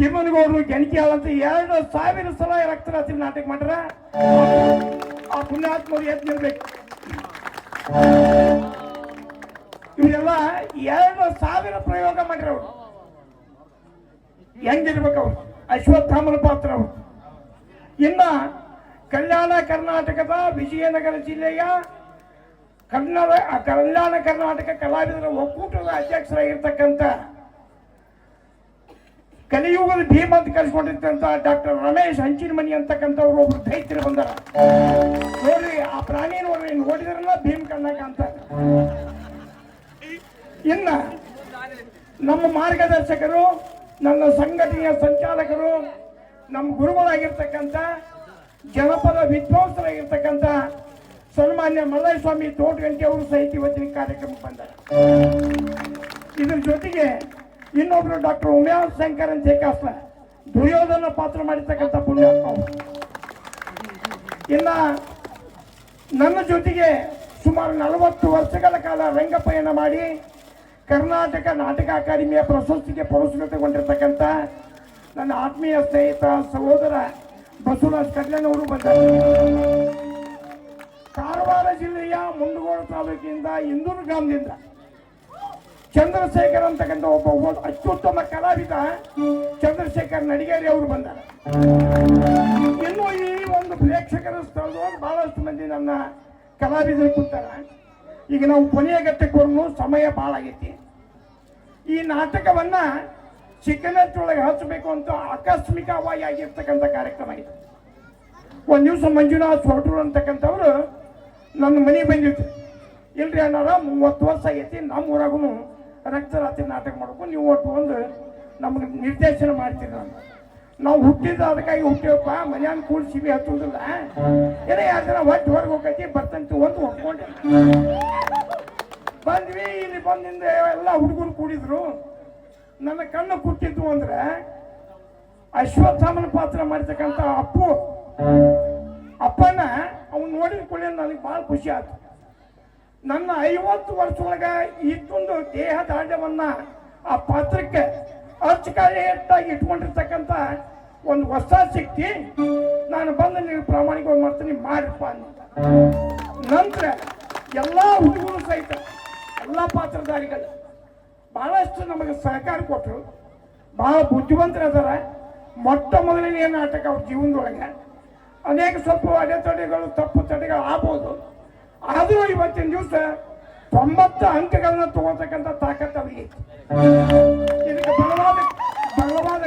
ತಿಮ್ಮನಗೌಡರು ಗೆಣಕಿಯಾಳ ಅಂತ 2,000 ಸಲ ರಕ್ತರಾತ್ರಿ ನಾಟಕ ಮಾಡ್ರ. ಆ ಪುಣ್ಯಾತ್ಮರು ಎದ್ದು ನಿಲ್ಬೇಕು. ಇವರೆಲ್ಲ 2,000 ಪ್ರಯೋಗ ಮಾಡ್ರ. ಅವರು ಹೆಂಗಿರ್ಬೇಕು? ಅವ್ರು ಅಶ್ವತ್ಥಾಮನ ಪಾತ್ರ. ಅವರು ಇನ್ನ ಕಲ್ಯಾಣ ಕರ್ನಾಟಕದ ವಿಜಯನಗರ ಜಿಲ್ಲೆಯ ಕಲ್ಯಾಣ ಕರ್ನಾಟಕ ಕಲಾವಿದರ ಒಕ್ಕೂಟದ ಅಧ್ಯಕ್ಷರಾಗಿರ್ತಕ್ಕಂಥ ಕಲಿಯುಗದ ಭೀಮ ಅಂತ ಕರೆಸ್ಕೊಂಡಿರ್ತಂತ ಡಾಕ್ಟರ್ ರಮೇಶ್ ಹಂಚಿನಮನಿ ಅಂತಕ್ಕಂಥವ್ರು ಒಬ್ರು ದೈತ್ಯರು ಬಂದಾರ. ನೋಡ್ರಿ, ಆ ಪ್ರಾಣಿ ನೋಡ್ರಿ, ನೋಡಿದ್ರಲ್ಲ ಭೀಮ್ ಕಣ್ಣಾಗ ಅಂತ. ಇನ್ನ ನಮ್ಮ ಮಾರ್ಗದರ್ಶಕರು, ನನ್ನ ಸಂಘಟನೆಯ ಸಂಚಾಲಕರು, ನಮ್ಮ ಗುರುಗಳಾಗಿರ್ತಕ್ಕಂಥ ಜನಪದ ವಿದ್ವಾಂಸರಾಗಿರ್ತಕ್ಕಂಥ ಸನ್ಮಾನ್ಯ ಮಲ್ಲಯ್ಯಸ್ವಾಮಿ ತೋಟಗಂಟಿ ಅವರು ಸಹಿತ ಇವತ್ತಿನ ಕಾರ್ಯಕ್ರಮಕ್ಕೆ ಬಂದಾರ. ಇದ್ರ ಜೊತೆಗೆ ಇನ್ನೊಬ್ರು ಡಾಕ್ಟರ್ ಉಮ್ಯಾಶಂಕರ್ ಅಂತ ಜೇಕಾಸ್ಲ ದುರ್ಯೋಧನ ಪಾತ್ರ ಮಾಡಿರ್ತಕ್ಕಂಥ ಪುಣ್ಯಾತ್ಮ. ಇನ್ನ ನನ್ನ ಜೊತೆಗೆ ಸುಮಾರು 40 ವರ್ಷಗಳ ಕಾಲ ರಂಗಪಯಣ ಮಾಡಿ ಕರ್ನಾಟಕ ನಾಟಕ ಅಕಾಡೆಮಿಯ ಪ್ರಶಸ್ತಿಗೆ ಪುರಸ್ಕೃತಗೊಂಡಿರ್ತಕ್ಕಂಥ ನನ್ನ ಆತ್ಮೀಯ ಸ್ನೇಹಿತ ಸಹೋದರ ಬಸವರಾಜ್ ಕಡ್ಲನವರು ಬಂದರು. ಕಾರವಾರ ಜಿಲ್ಲೆಯ ಮುಂಡಗೋಡ ತಾಲೂಕಿನಿಂದ ಇಂದೂರು ಗ್ರಾಮದಿಂದ ಚಂದ್ರಶೇಖರ್ ಅಂತಕ್ಕಂಥ ಒಬ್ಬ ಅತ್ಯುತ್ತಮ ಕಲಾವಿದ ಚಂದ್ರಶೇಖರ್ ನಡಿಗೇರಿ ಅವರು ಬಂದಾರೆ. ಇನ್ನು ಈ ಒಂದು ಪ್ರೇಕ್ಷಕರ ಸ್ಥಳದೊಳಗೆ ಬಹಳಷ್ಟು ಮಂದಿ ನನ್ನ ಕಲಾವಿದರು ಕೂತಾರ. ಈಗ ನಾವು ಕೊನೆಯ ಘಟ್ಟಕ್ಕೆ ಬರೋನು ಸಮಯ ಭಾಳ ಆಗೈತಿ. ಈ ನಾಟಕವನ್ನ ಚಿಕ್ಕನೊಳಗೆ ಹಚ್ಚಬೇಕು ಅಂತ ಆಕಸ್ಮಿಕವಾಗಿ ಆಗಿರ್ತಕ್ಕಂಥ ಕಾರ್ಯಕ್ರಮ ಆಗಿದೆ. ಒಂದು ದಿವಸ ಮಂಜುನಾಥ್ ಹೊರಟರು ಅಂತಕ್ಕಂಥವ್ರು ನನ್ನ ಮನೆಗೆ ಬಂದಿದ್ರು. ಇಲ್ರಿ ಅಣ್ಣಾರ, 30 ವರ್ಷ ಆಗೈತಿ, ನಮ್ಮ ಊರಾಗೂ ರಕ್ತರಾತ್ರಿ ನಾಟಕ ಮಾಡಬೇಕು, ನೀವು ಒಟ್ಟು ಒಂದು ನಮಗೆ ನಿರ್ದೇಶನ ಮಾಡ್ತೀರಿ. ನಾವು ಹುಟ್ಟಿದ ಅದಕ್ಕಾಗಿ ಹುಟ್ಟಿವಪ್ಪ, ಮನ್ಯಾನ ಕೂಡಿ ಸಿಬಿ ಹತ್ತುವುದಿಲ್ಲ, ಏನೋ 2 ಜನ ಹೊಟ್ಟು ಹೊರಗೆ ಹೋಗೈತಿ ಬರ್ತಂತು ಒಂದು ಒಪ್ಕೊಂಡೆ ಬಂದ್ವಿ. ಇಲ್ಲಿ ಬಂದಿಂದ ಎಲ್ಲ ಹುಡುಗರು ಕೂಡಿದ್ರು. ನನ್ನ ಕಣ್ಣು ಕುಟ್ಟಿದ್ದು ಅಂದ್ರೆ ಅಶ್ವತ್ಥಾಮನ ಪಾತ್ರ ಮಾಡ್ತಕ್ಕಂಥ ಅಪ್ಪನ ಅವ್ನು ನೋಡಿದ ಕೂಡಲೇ ನನಗೆ ಭಾಳ ಖುಷಿ ಆಯ್ತು. ನನ್ನ 50 ವರ್ಷದೊಳಗ ಇಷ್ಟೊಂದು ದೇಹ ದಾಢ್ಯವನ್ನ ಆ ಪಾತ್ರಕ್ಕೆ ಅಚ್ಚುಕಟ್ಟಾಗಿ ಇಟ್ಕೊಂಡಿರ್ತಕ್ಕಂಥ ಒಂದು ಹೊಸ ಶಕ್ತಿ ನಾನು ಬಂದು ನೀವು ಪ್ರಾಮಾಣಿಕವಾಗಿ ಮಾಡ್ತೀನಿ ಮಾಡಿಪ್ಪ ಅಂತ. ನಂತರ ಎಲ್ಲ ಹುಡುಗರು ಸಹಿತ ಎಲ್ಲ ಪಾತ್ರಧಾರಿಗಳು ಬಹಳಷ್ಟು ನಮಗೆ ಸಹಕಾರ ಕೊಟ್ಟರು. ಬಹಳ ಬುದ್ಧಿವಂತರದಾರ. ಮೊಟ್ಟ ಮೊದಲನೇ ನಾಟಕ ಅವ್ರ ಜೀವನದೊಳಗೆ ಅನೇಕ ಸ್ವಲ್ಪ ಅಡೆತಡೆಗಳು ತಪ್ಪು ತಡೆಗಳು ಆಗ್ಬೋದು. ಆದರೂ ಇವತ್ತಿನ ದಿವಸ 90 ಅಂಕಗಳನ್ನ ತಗೋತಕ್ಕಂಥ ತಾಕತ್ತು ಅವರಿಗೆ. ಇದಕ್ಕೆ ಬಲವಾದ